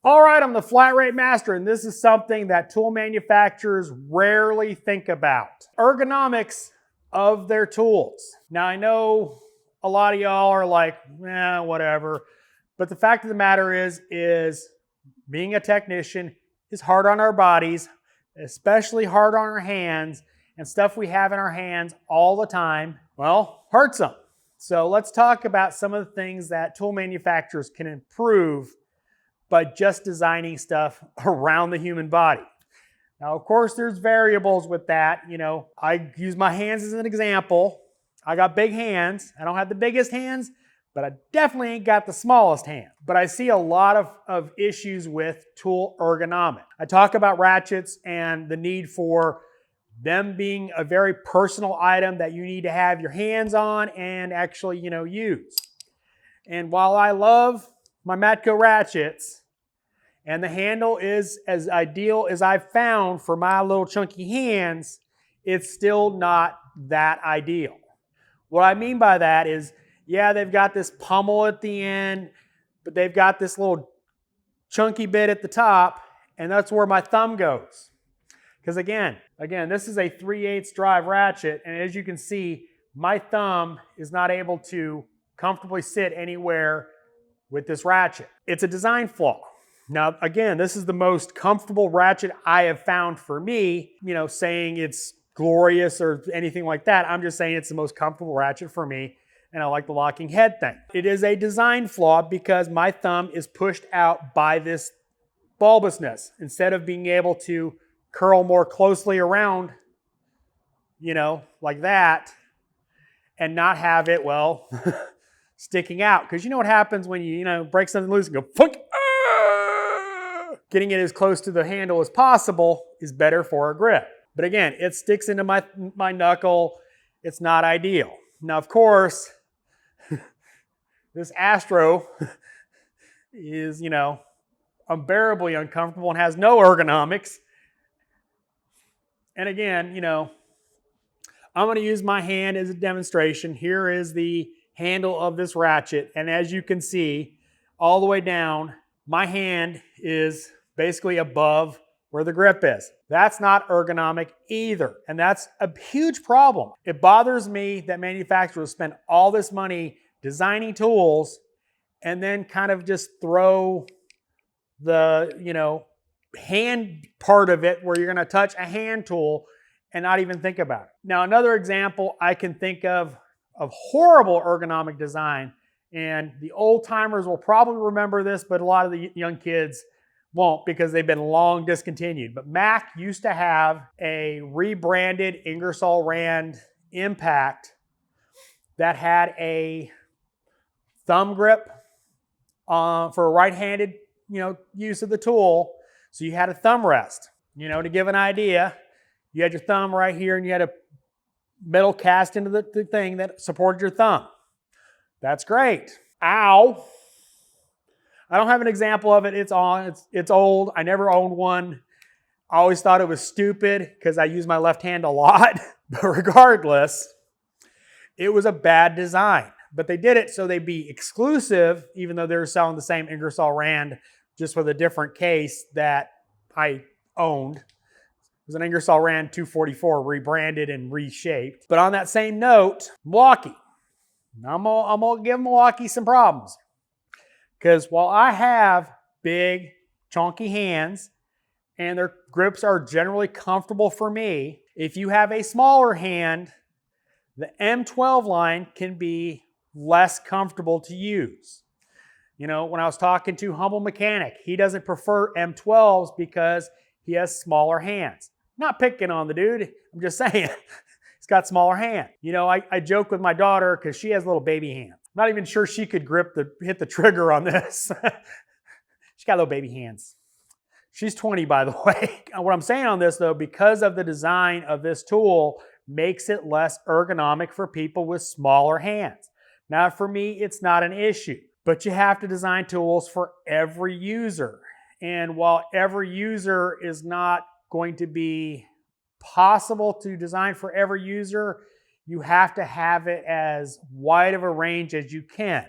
All right, I'm the flat rate master, and this is something that tool manufacturers rarely think about. Ergonomics of their tools. Now, I know a lot of y'all are like, whatever. But the fact of the matter is being a technician is hard on our bodies, especially hard on our hands, and stuff we have in our hands all the time, well, hurts them. So let's talk about some of the things that tool manufacturers can improve by just designing stuff around the human body. Now, of course, there's variables with that. You know, I use my hands as an example. I got big hands. I don't have the biggest hands, but I definitely ain't got the smallest hand. But I see a lot of issues with tool ergonomics. I talk about ratchets and the need for them being a very personal item that you need to have your hands on and actually, use. And while I love my Matco ratchets, and the handle is as ideal as I've found for my little chunky hands, it's still not that ideal. What I mean by that is, yeah, they've got this pummel at the end, but they've got this little chunky bit at the top, and that's where my thumb goes. Because again, this is a 3/8 drive ratchet, and as you can see, my thumb is not able to comfortably sit anywhere with this ratchet. It's a design flaw. Now, again, this is the most comfortable ratchet I have found for me. Saying it's glorious or anything like that, I'm just saying it's the most comfortable ratchet for me, and I like the locking head thing. It is a design flaw because my thumb is pushed out by this bulbousness. Instead of being able to curl more closely around, like that, and not have it, well, sticking out. Because you know what happens when you, break something loose and go, funk. Getting it as close to the handle as possible is better for a grip. But again, it sticks into my knuckle. It's not ideal. Now, of course, this Astro is, unbearably uncomfortable and has no ergonomics. And again, I'm going to use my hand as a demonstration. Here is the handle of this ratchet. And as you can see, all the way down, my hand is basically above where the grip is. That's not ergonomic either. And that's a huge problem. It bothers me that manufacturers spend all this money designing tools and then kind of just throw the, hand part of it where you're going to touch a hand tool and not even think about it. Now, another example I can think of horrible ergonomic design, and the old timers will probably remember this, but a lot of the young kids won't because they've been long discontinued. But Mac used to have a rebranded Ingersoll Rand Impact that had a thumb grip for a right-handed use of the tool. So you had a thumb rest. To give an idea, you had your thumb right here and you had a metal cast into the thing that supported your thumb. That's great. Ow. I don't have an example of it. It's old. I never owned one. I always thought it was stupid because I use my left hand a lot. But regardless, it was a bad design. But they did it so they'd be exclusive, even though they were selling the same Ingersoll Rand, just with a different case that I owned. It was an Ingersoll Rand 244 rebranded and reshaped. But on that same note, Milwaukee. I'm gonna give Milwaukee some problems. Because while I have big, chunky hands, and their grips are generally comfortable for me, if you have a smaller hand, the M12 line can be less comfortable to use. When I was talking to Humble Mechanic, he doesn't prefer M12s because he has smaller hands. Not picking on the dude, I'm just saying. He's got smaller hands. I joke with my daughter because she has little baby hands. I'm not even sure she could hit the trigger on this. She's got little baby hands. She's 20, by the way. What I'm saying on this, though, because of the design of this tool, makes it less ergonomic for people with smaller hands. Now, for me, it's not an issue, but you have to design tools for every user. And while every user is not going to be possible to design for every user, you have to have it as wide of a range as you can.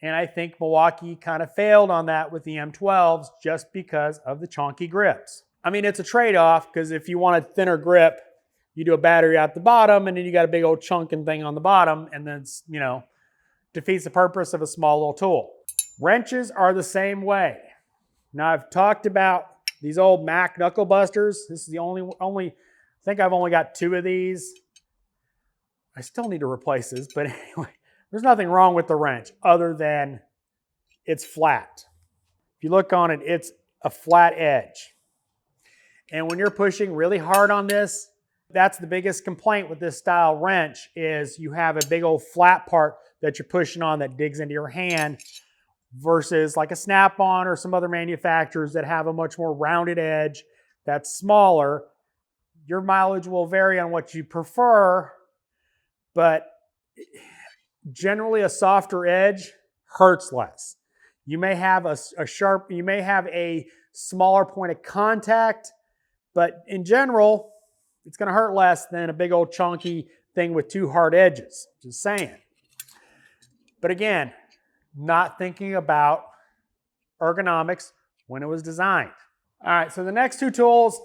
And I think Milwaukee kind of failed on that with the M12s just because of the chunky grips. I mean, it's a trade-off because if you want a thinner grip, you do a battery at the bottom and then you got a big old chunking thing on the bottom, and then, you know, defeats the purpose of a small little tool. Wrenches are the same way. Now, I've talked about these old Mac knuckle busters. This is the I think I've only got 2 of these. I still need to replace this, but anyway, there's nothing wrong with the wrench other than it's flat. If you look on it, it's a flat edge. And when you're pushing really hard on this, that's the biggest complaint with this style wrench is you have a big old flat part that you're pushing on that digs into your hand versus like a Snap-on or some other manufacturers that have a much more rounded edge that's smaller. Your mileage will vary on what you prefer, but generally a softer edge hurts less. You may have you may have a smaller point of contact, but in general, it's going to hurt less than a big old chunky thing with 2 hard edges. Just saying. But again, not thinking about ergonomics when it was designed. All right, so the next 2 tools,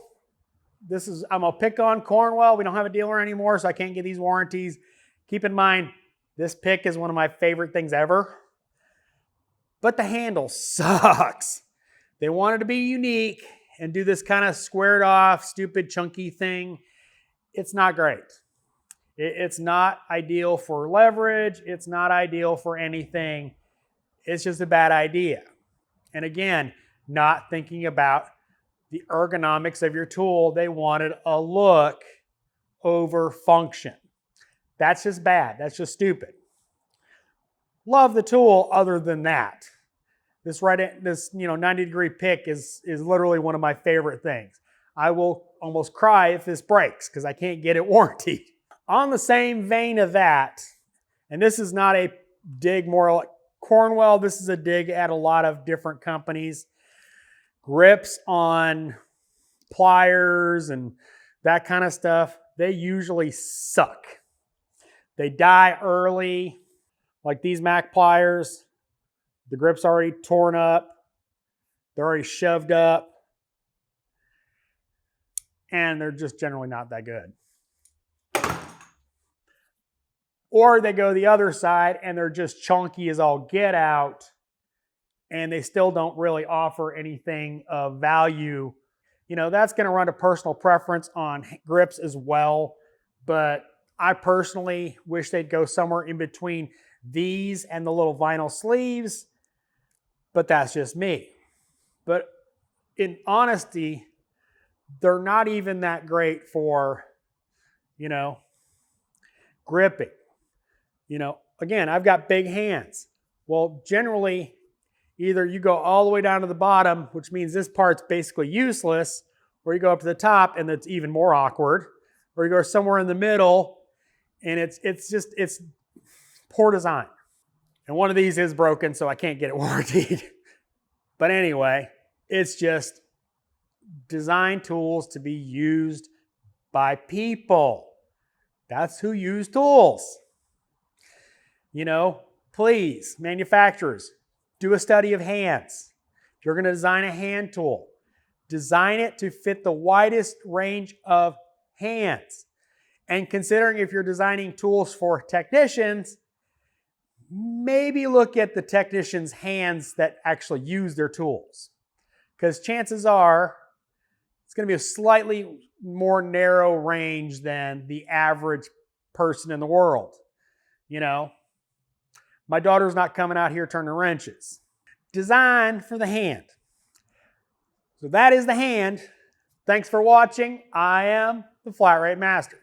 I'm going to pick on Cornwell. We don't have a dealer anymore, so I can't get these warranties. Keep in mind, this pick is one of my favorite things ever, but the handle sucks. They wanted to be unique and do this kind of squared off, stupid, chunky thing. It's not great. It's not ideal for leverage. It's not ideal for anything. It's just a bad idea. And again, not thinking about the ergonomics of your tool. They wanted a look over function. That's just bad. That's just stupid. Love the tool other than that. This 90-degree pick is literally one of my favorite things. I will almost cry if this breaks because I can't get it warranted. On the same vein of that, and this is not a dig more like Cornwell, this is a dig at a lot of different companies. Grips on pliers and that kind of stuff, they usually suck. They die early, like these Mac pliers. The grip's already torn up. They're already shoved up. And they're just generally not that good. Or they go the other side and they're just chunky as all get out and they still don't really offer anything of value. You know, that's going to run to personal preference on grips as well. But I personally wish they'd go somewhere in between these and the little vinyl sleeves. But that's just me. But in honesty, they're not even that great for, you know, gripping. You know, again, I've got big hands. Well, generally, either you go all the way down to the bottom, which means this part's basically useless, or you go up to the top and it's even more awkward, or you go somewhere in the middle and it's poor design. And one of these is broken, so I can't get it warranted. But anyway, it's just design tools to be used by people. That's who use tools. You know, please, manufacturers, do a study of hands. If you're going to design a hand tool, design it to fit the widest range of hands. And considering if you're designing tools for technicians, maybe look at the technicians' hands that actually use their tools. Because chances are it's going to be a slightly more narrow range than the average person in the world. You know, my daughter's not coming out here turning wrenches. Design for the hand. So that is the hand. Thanks for watching. I am the Flat Rate Master.